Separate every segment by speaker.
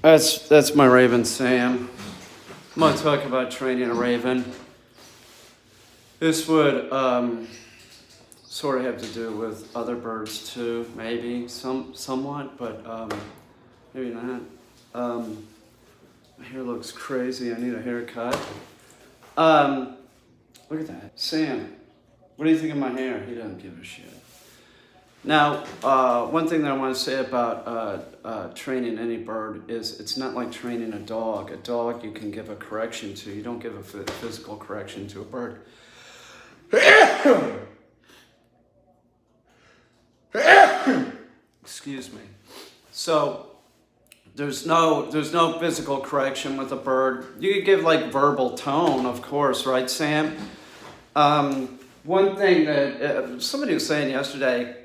Speaker 1: That's my raven, Sam. I'm going to talk about training a raven. This would sort of have to do with other birds too, maybe somewhat, but maybe not. My hair looks crazy. I need a haircut. Look at that, Sam. What do you think of my hair? He doesn't give a shit. Now, one thing that I want to say about training any bird is it's not like training a dog. A dog you can give a correction to. You don't give a physical correction to a bird. Excuse me. So there's no physical correction with a bird. You could give like verbal tone, of course, right, Sam? One thing that somebody was saying yesterday.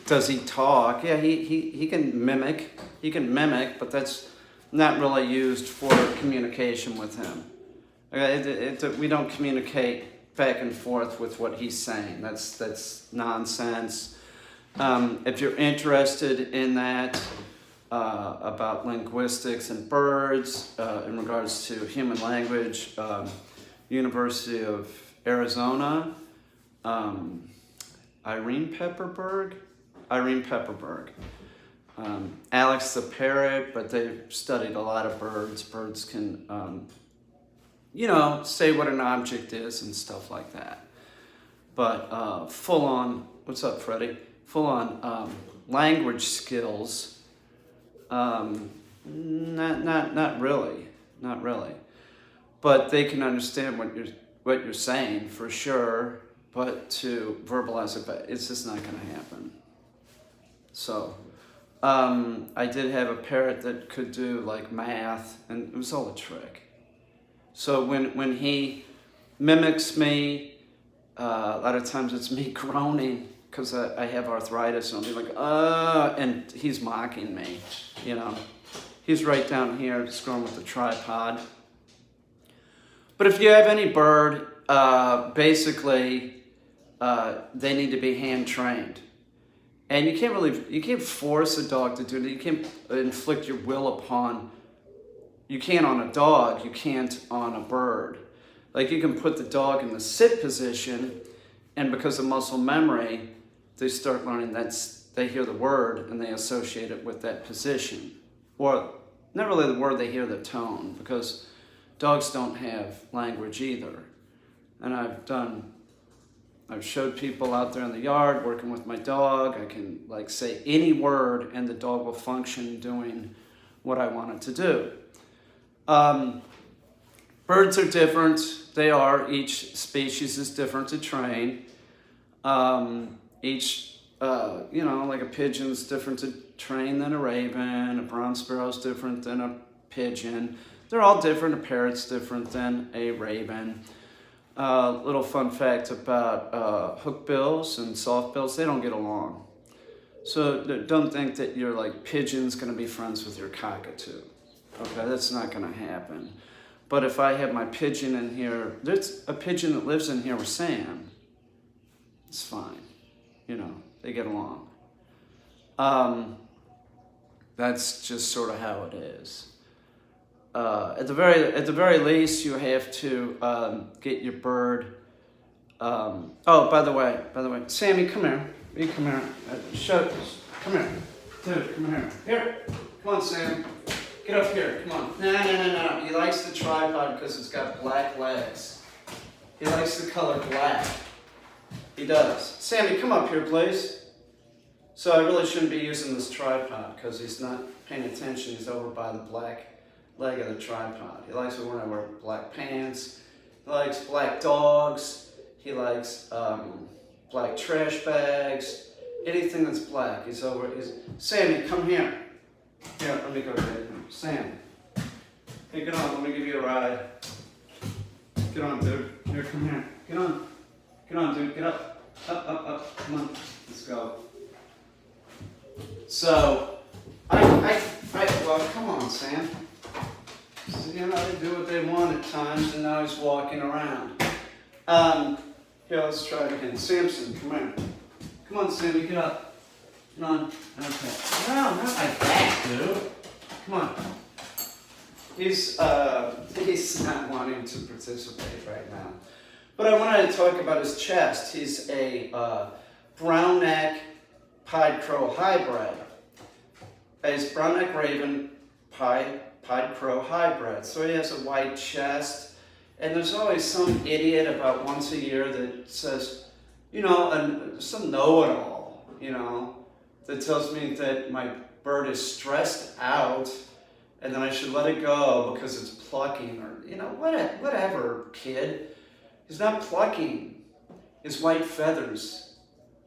Speaker 1: Does he talk? Yeah, he can mimic. He can mimic, but that's not really used for communication with him. Okay, we don't communicate back and forth with what he's saying. That's nonsense. If you're interested in that, about linguistics and birds, in regards to human language, University of Arizona, Irene Pepperberg, Alex the parrot, but they've studied a lot of birds. Birds can, say what an object is and stuff like that. But full on, what's up, Freddie? Full on language skills, not really. But they can understand what you're saying for sure. But to verbalize it, it's just not going to happen. So, I did have a parrot that could do like math, and it was all a trick. So when he mimics me, a lot of times it's me groaning because I have arthritis, and I'll be like, and he's mocking me, He's right down here, screwing with the tripod. But if you have any bird, basically, they need to be hand trained, and you can't force a dog to do it. You can't inflict your will upon. You can't on a dog. You can't on a bird. Like you can put the dog in the sit position, and because of muscle memory, they start learning they hear the word and they associate it with that position, or not really the word. They hear the tone because dogs don't have language either, and I've showed people out there in the yard working with my dog. I can say any word and the dog will function doing what I want it to do. Birds are different. They are. Each species is different to train. Like a pigeon's different to train than a raven. A brown sparrow's different than a pigeon. They're all different. A parrot's different than a raven. Little fun fact about hookbills and softbills, they don't get along. So don't think that your pigeon's going to be friends with your cockatoo. Okay, that's not going to happen. But if I have my pigeon in here, there's a pigeon that lives in here with Sam. It's fine. They get along. That's just sort of how it is. At the very least, you have to get your bird. By the way, Sammy, come here. You come here. Come here, dude. Come here. Here, come on, Sam. Get up here. Come on. No. He likes the tripod because it's got black legs. He likes the color black. He does. Sammy, come up here, please. So I really shouldn't be using this tripod because he's not paying attention. He's over by the black leg of the tripod. He likes it when I wear black pants. He likes black dogs. He likes black trash bags. Anything that's black. Sammy, come here. Here, let me go get him. Sam. Hey, get on. Let me give you a ride. Get on, dude. Here, come here. Get on. Get on, dude. Get up. Up. Come on. Let's go. So, well, come on, Sam. So, they do what they want at times, and now he's walking around. Here, let's try it again. Samson, come here. Come on, Sammy, get up. Come on. Okay. No, not like that, dude. Come on. He's not wanting to participate right now. But I wanted to talk about his chest. He's a brown neck pied crow hybrid. He's brown neck raven pied crow hybrid. So he has a white chest. And there's always some idiot about once a year that says, you know, some know-it-all, you know, that tells me that my bird is stressed out and then I should let it go because it's plucking, or, you know, whatever, kid. He's not plucking. His white feathers,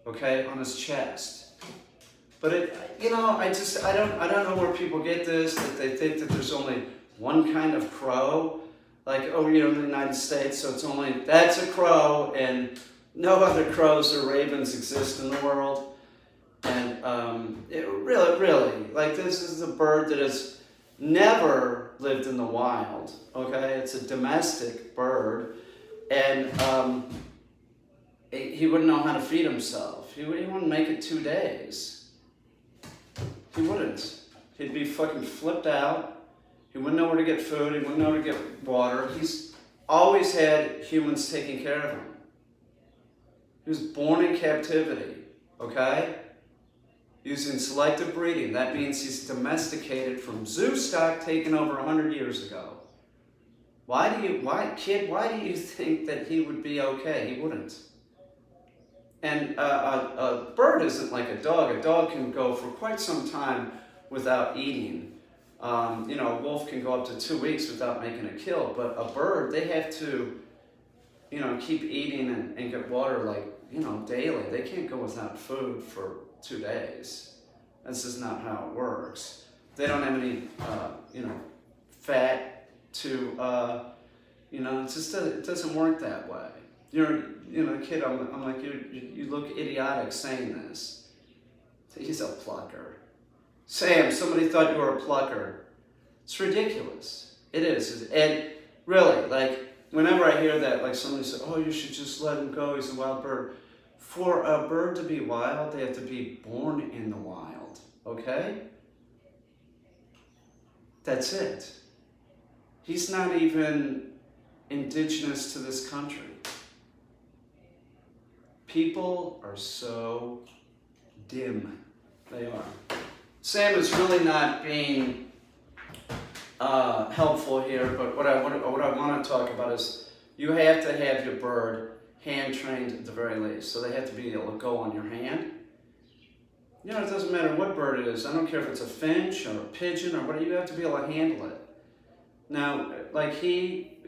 Speaker 1: okay, on his chest. But it, you know, I don't know where people get this, that they think that there's only one kind of crow, like, oh, you know, in the United States, so it's only, that's a crow, and no other crows or ravens exist in the world. And it really, like, this is a bird that has never lived in the wild, okay? It's a domestic bird, and he wouldn't know how to feed himself. He wouldn't make it 2 days. He wouldn't. He'd be fucking flipped out. He wouldn't know where to get food. He wouldn't know where to get water. He's always had humans taking care of him. He was born in captivity, okay? Using selective breeding. That means he's domesticated from zoo stock taken over 100 years ago. Why do you think that he would be okay? He wouldn't. And a bird isn't like a dog. A dog can go for quite some time without eating. You know, a wolf can go up to 2 weeks without making a kill. But a bird, they have to, you know, keep eating and get water, like, you know, daily. They can't go without food for 2 days. This is not how it works. They don't have any, you know, fat to, you know, it doesn't work that way. You know, kid, I'm like, you look idiotic saying this. He's a plucker. Sam, somebody thought you were a plucker. It's ridiculous. It is. And really, like, whenever I hear that, like somebody says, oh, you should just let him go, he's a wild bird. For a bird to be wild, they have to be born in the wild, okay? That's it. He's not even indigenous to this country. People are so dim. They are. Sam is really not being helpful here, but what I want to talk about is you have to have your bird hand-trained at the very least. So they have to be able to go on your hand. You know, it doesn't matter what bird it is. I don't care if it's a finch or a pigeon or whatever. You have to be able to handle it. Now, like he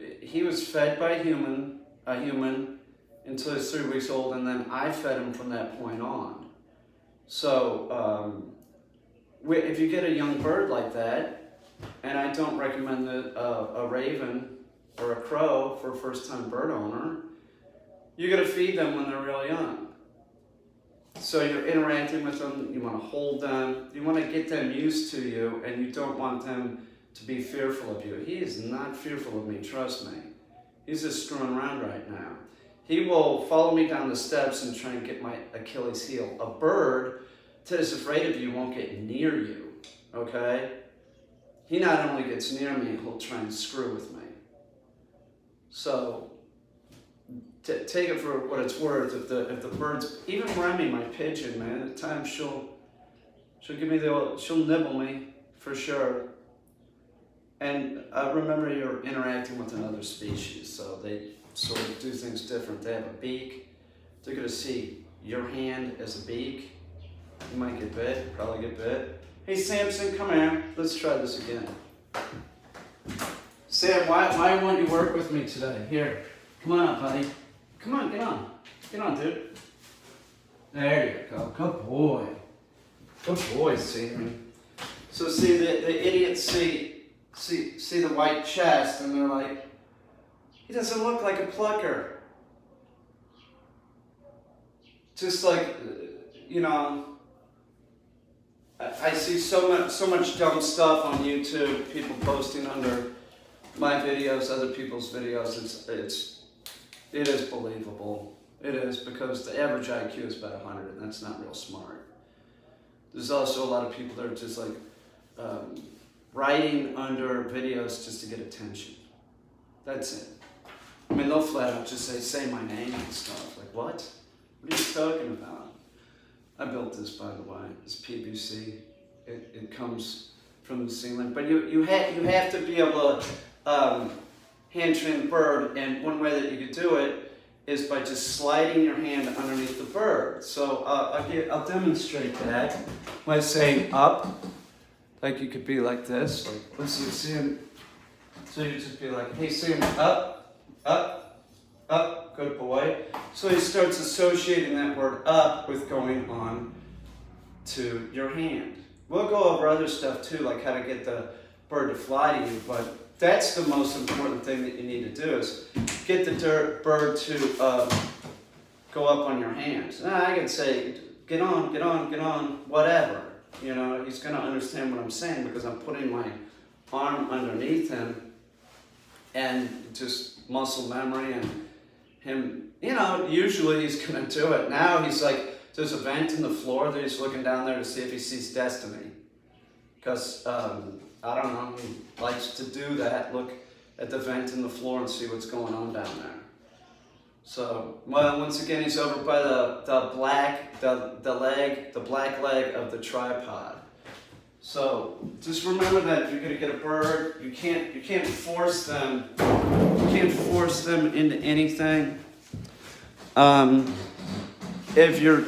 Speaker 1: was fed by a human until he was 3 weeks old, and then I fed him from that point on. So if you get a young bird like that, and I don't recommend a raven or a crow for a first-time bird owner, you got to feed them when they're real young. So you're interacting with them, you want to hold them, you want to get them used to you, and you don't want them to be fearful of you. He is not fearful of me, trust me. He's just screwing around right now. He will follow me down the steps and try and get my Achilles heel. A bird that is afraid of you won't get near you, okay? He not only gets near me, he'll try and screw with me. So, take it for what it's worth. If the bird's, even Remy, my pigeon, man, at times she'll give me she'll nibble me for sure. And remember, you're interacting with another species, so they sort of do things different. They have a beak. They're going to see your hand as a beak. You might get bit, probably get bit. Hey, Samson, come here. Let's try this again. Sam, why won't you work with me today? Here, come on up, buddy. Come on, get on. Get on, dude. There you go. Good boy. Good boy, Sam. So see, the idiots see the white chest, and they're like, he doesn't look like a plucker. Just like, you know, I see so much dumb stuff on YouTube, people posting under my videos, other people's videos. It is believable. It is, because the average IQ is about 100, and that's not real smart. There's also a lot of people that are just like, writing under videos just to get attention. That's it. I mean, they'll flat out just say my name and stuff. Like, what? What are you talking about? I built this, by the way. It's PVC. It comes from the ceiling. But you have to be able to hand train the bird, and one way that you could do it is by just sliding your hand underneath the bird. So I'll demonstrate that by saying up. Like you could be like this. Like, let's see him. So you just be like, hey Sam, up, up, up, good boy. So he starts associating that word up with going on to your hand. We'll go over other stuff too, like how to get the bird to fly to you, but that's the most important thing that you need to do is get the bird to go up on your hands. Now I can say, get on, get on, get on, whatever. You know, he's going to understand what I'm saying because I'm putting my arm underneath him and just muscle memory and him, you know, usually he's going to do it. Now he's like, there's a vent in the floor that he's looking down there to see if he sees Destiny. Because, I don't know, he likes to do that, look at the vent in the floor and see what's going on down there. So, well, once again, he's over by the black leg of the tripod. So, just remember that if you're going to get a bird, you can't force them. You can't force them into anything. If you're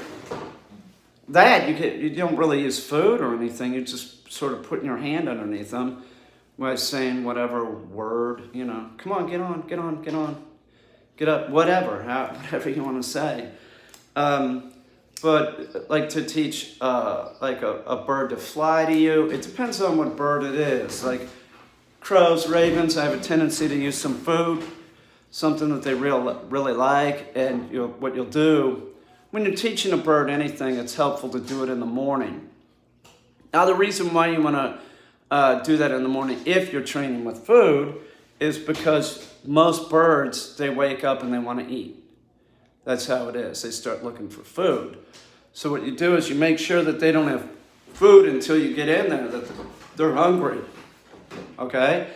Speaker 1: you don't really use food or anything. You're just sort of putting your hand underneath them by saying whatever word, you know. Come on, get on, get on, get on. Get up, whatever you want to say. But like to teach like a bird to fly to you, it depends on what bird it is. Like crows, ravens, I have a tendency to use some food, something that they really like, and what you'll do, when you're teaching a bird anything, it's helpful to do it in the morning. Now the reason why you want to do that in the morning if you're training with food is because most birds, they wake up and they want to eat. That's how it is. They start looking for food. So what you do is you make sure that they don't have food until you get in there, that they're hungry. Okay?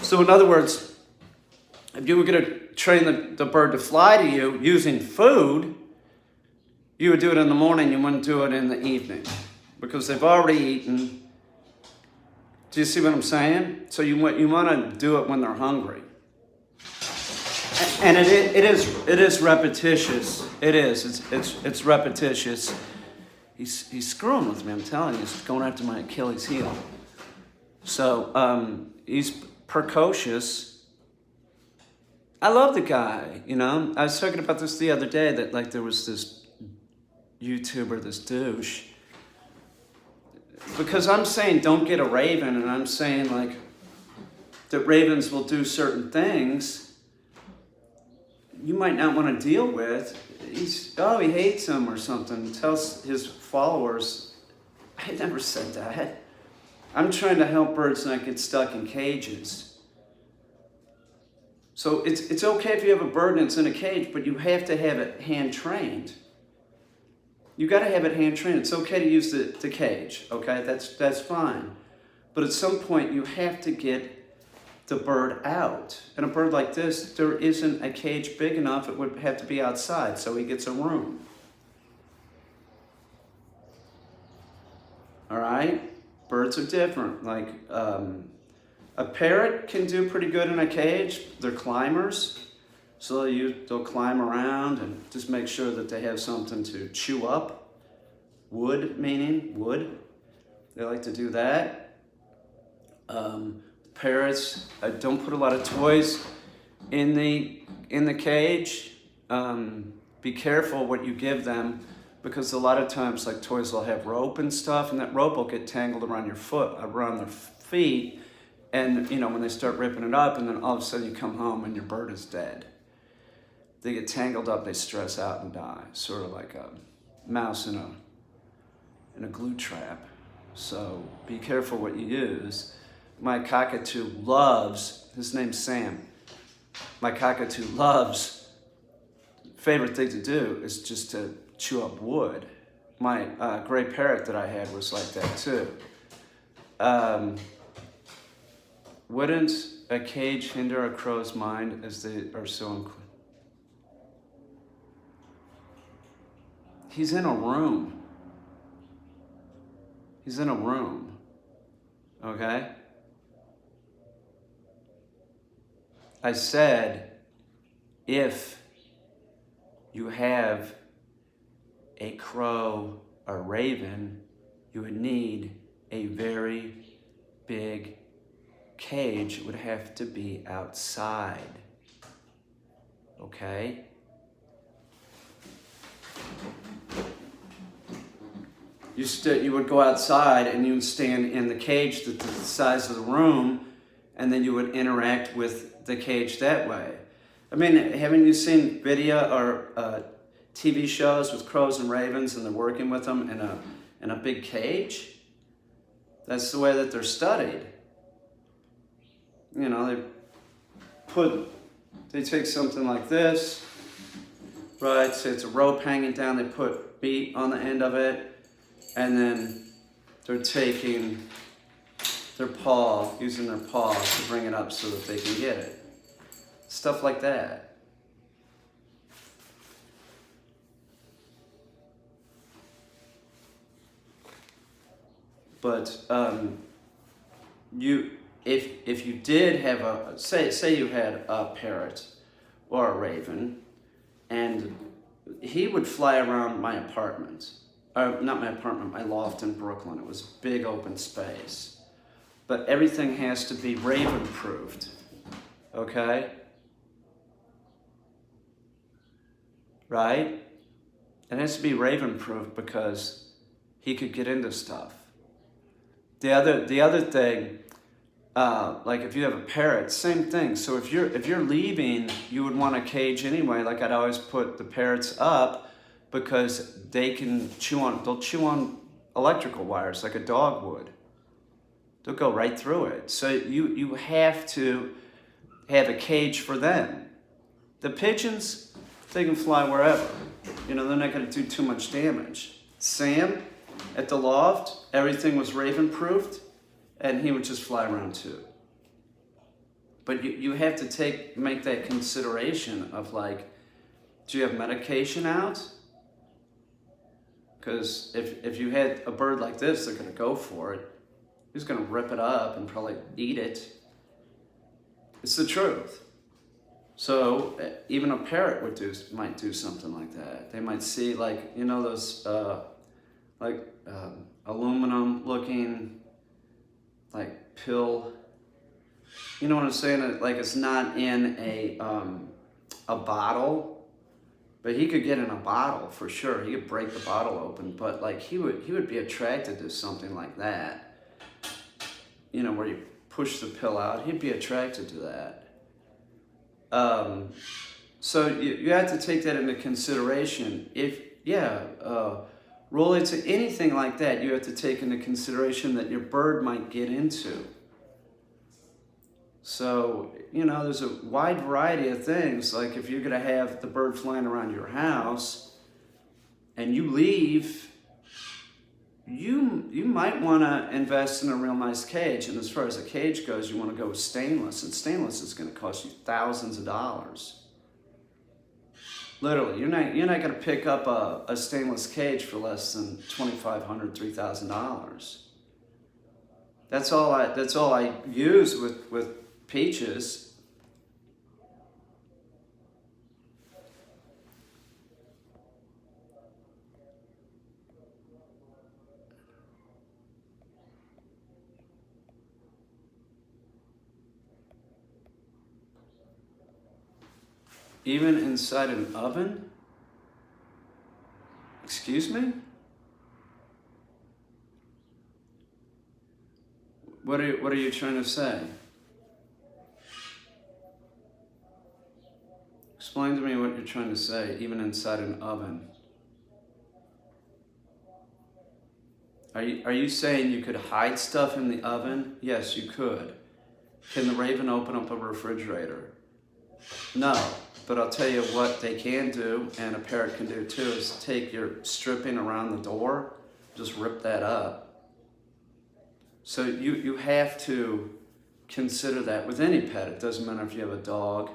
Speaker 1: So in other words, if you were going to train the bird to fly to you using food, you would do it in the morning, you wouldn't do it in the evening. Because they've already eaten. Do you see what I'm saying? So you want to do it when they're hungry. And it is repetitious. It is. It's repetitious. He's screwing with me. I'm telling you, he's going after my Achilles heel. So he's precocious. I love the guy. You know, I was talking about this the other day that like there was this YouTuber, this douche. Because I'm saying don't get a raven, and I'm saying like that ravens will do certain things you might not want to deal with. He hates them or something. Tells his followers, I never said that. I'm trying to help birds not get stuck in cages. So it's okay if you have a bird and it's in a cage, but you have to have it hand trained. You got to have it hand trained. It's okay to use the cage, okay? That's fine. But at some point you have to get the bird out. And a bird like this, there isn't a cage big enough. It would have to be outside, so he gets a room. All right? Birds are different. Like a parrot can do pretty good in a cage. They're climbers. So they'll climb around and just make sure that they have something to chew up. Wood, meaning wood. They like to do that. Parrots, don't put a lot of toys in the cage. Be careful what you give them, because a lot of times like toys will have rope and stuff, and that rope will get tangled around around their feet, and when they start ripping it up, and then all of a sudden you come home and your bird is dead. They get tangled up, they stress out and die, sort of like a mouse in a glue trap. So be careful what you use. My cockatoo loves, his name's Sam, my cockatoo loves, favorite thing to do is just to chew up wood. My gray parrot that I had was like that too. Wouldn't a cage hinder a crow's mind as they are so He's in a room. He's in a room. Okay? I said, if you have a crow or raven, you would need a very big cage. It would have to be outside. Okay? You would go outside and you would stand in the cage that's the size of the room, and then you would interact with the cage that way. I mean, haven't you seen video or TV shows with crows and ravens, and they're working with them in a big cage? That's the way that they're studied. You know, they take something like this, right? So it's a rope hanging down. They put meat on the end of it, and then they're taking their paw, using their paws to bring it up so that they can get it. Stuff like that. But if you did have a say you had a parrot or a raven, and he would fly around my apartment. Not my apartment, my loft in Brooklyn. It was big open space. But everything has to be raven-proofed, okay? Right? It has to be raven-proof because he could get into stuff. The other thing, like if you have a parrot, same thing. So if you're leaving, you would want a cage anyway. Like I'd always put the parrots up, because they'll chew on electrical wires like a dog would. They'll go right through it. So you have to have a cage for them. The pigeons, they can fly wherever. You know, they're not going to do too much damage. Sam, at the loft, everything was raven-proofed, and he would just fly around too. But you have to make that consideration of like, do you have medication out? Because if you had a bird like this, they're going to go for it. He's going to rip it up and probably eat it. It's the truth. So even a parrot might do something like that. They might see, like, you know, those aluminum looking like pill. You know what I'm saying? Like it's not in a bottle. But he could get in a bottle for sure. He could break the bottle open, but like he would be attracted to something like that. You know, where you push the pill out, he'd be attracted to that. So you have to take that into consideration. Roll into anything like that, you have to take into consideration that your bird might get into. So, you know, there's a wide variety of things. Like if you're going to have the bird flying around your house and you leave, you might want to invest in a real nice cage. And as far as a cage goes, you want to go with stainless. And stainless is going to cost you thousands of dollars. Literally, you're not going to pick up a stainless cage for less than $2,500, $3,000. That's all I use with Peaches. Even inside an oven? Excuse me? What are you trying to say? Explain to me what you're trying to say, even inside an oven. Are you saying you could hide stuff in the oven? Yes, you could. Can the raven open up a refrigerator? No, but I'll tell you what they can do, and a parrot can do too, is take your stripping around the door, just rip that up. So you have to consider that with any pet. It doesn't matter if you have a dog.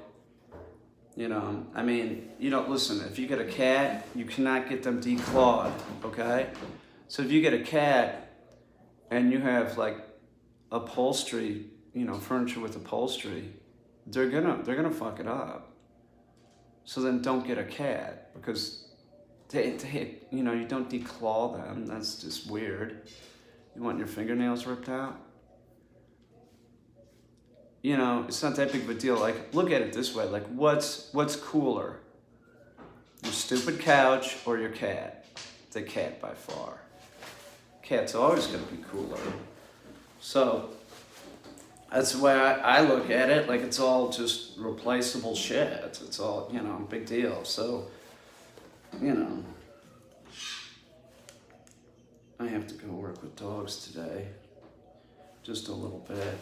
Speaker 1: You know, I mean, you don't listen. If you get a cat, you cannot get them declawed. Okay, so if you get a cat and you have like upholstery, you know, furniture with upholstery, they're gonna fuck it up. So then don't get a cat because they you know, you don't declaw them. That's just weird. You want your fingernails ripped out? You know, it's not that big of a deal. Like, look at it this way. Like, what's cooler? Your stupid couch or your cat? The cat by far. Cat's always going to be cooler. So, that's the way I look at it. Like, it's all just replaceable shit. It's all, you know, big deal. So, you know, I have to go work with dogs today. Just a little bit.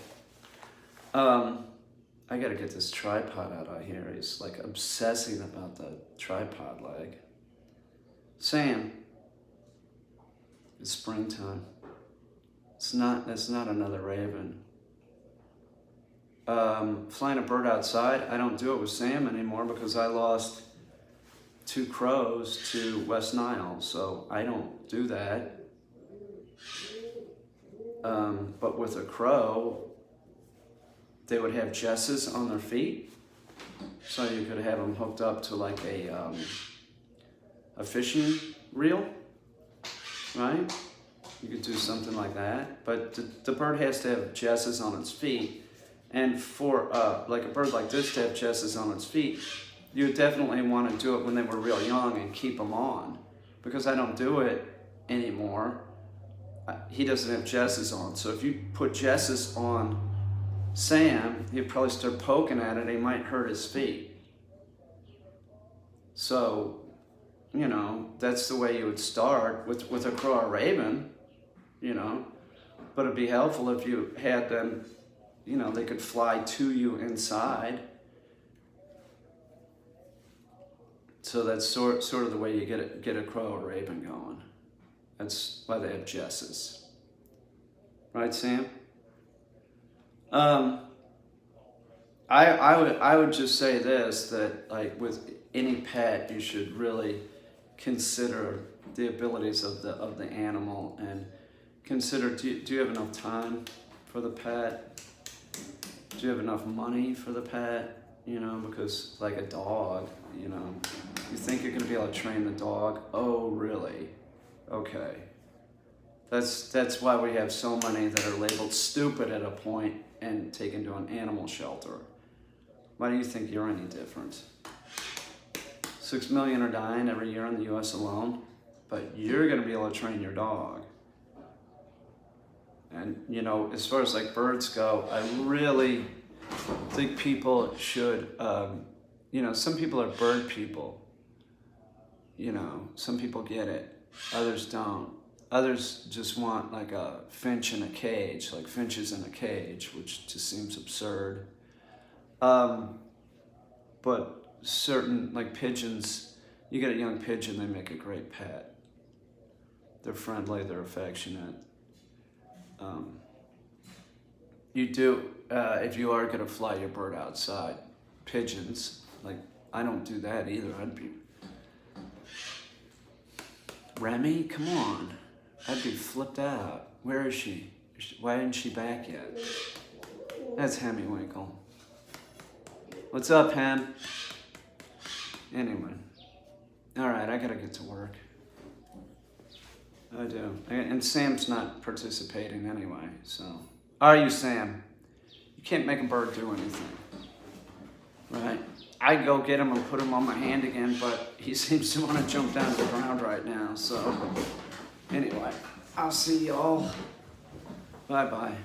Speaker 1: I gotta get this tripod out of here. He's like obsessing about the tripod leg. Sam, it's springtime. It's not another raven. Flying a bird outside, I don't do it with Sam anymore because I lost 2 crows to West Nile, so I don't do that. But with a crow, they would have jesses on their feet, so you could have them hooked up to like a fishing reel, right? You could do something like that, but the bird has to have jesses on its feet, and for like a bird like this to have jesses on its feet, you would definitely want to do it when they were real young and keep them on, because I don't do it anymore. He doesn't have jesses on, so if you put jesses on Sam, he'd probably start poking at it. He might hurt his feet. So, you know, that's the way you would start with a crow or raven, you know. But it'd be helpful if you had them, you know, they could fly to you inside. So that's sort of the way you get a crow or raven going. That's why they have jesses. Right, Sam? I would just say this, that like with any pet, you should really consider the abilities of the animal, and consider, do you have enough time for the pet? Do you have enough money for the pet? You know, because like a dog, you know, you think you're gonna be able to train the dog? Oh, really? Okay. That's why we have so many that are labeled stupid at a point and taken to an animal shelter. Why do you think you're any different? 6 million are dying every year in the US alone, but you're gonna be able to train your dog. And you know, as far as like birds go, I really think people should, you know, some people are bird people. You know, some people get it, others don't. Others just want like a finch in a cage, like finches in a cage, which just seems absurd. But certain, like pigeons, you get a young pigeon, they make a great pet. They're friendly, they're affectionate. You do, if you are gonna fly your bird outside, pigeons, like I don't do that either. I'd be, Remy, come on. I'd be flipped out. Where is she? Why isn't she back yet? That's Hemiwinkle. What's up, Hem? Anyway. Alright, I gotta get to work. I do. And Sam's not participating anyway, so. Are you, Sam? You can't make a bird do anything. Right? I'd go get him and put him on my hand again, but he seems to want to jump down to the ground right now, so. Anyway, I'll see y'all. Bye-bye.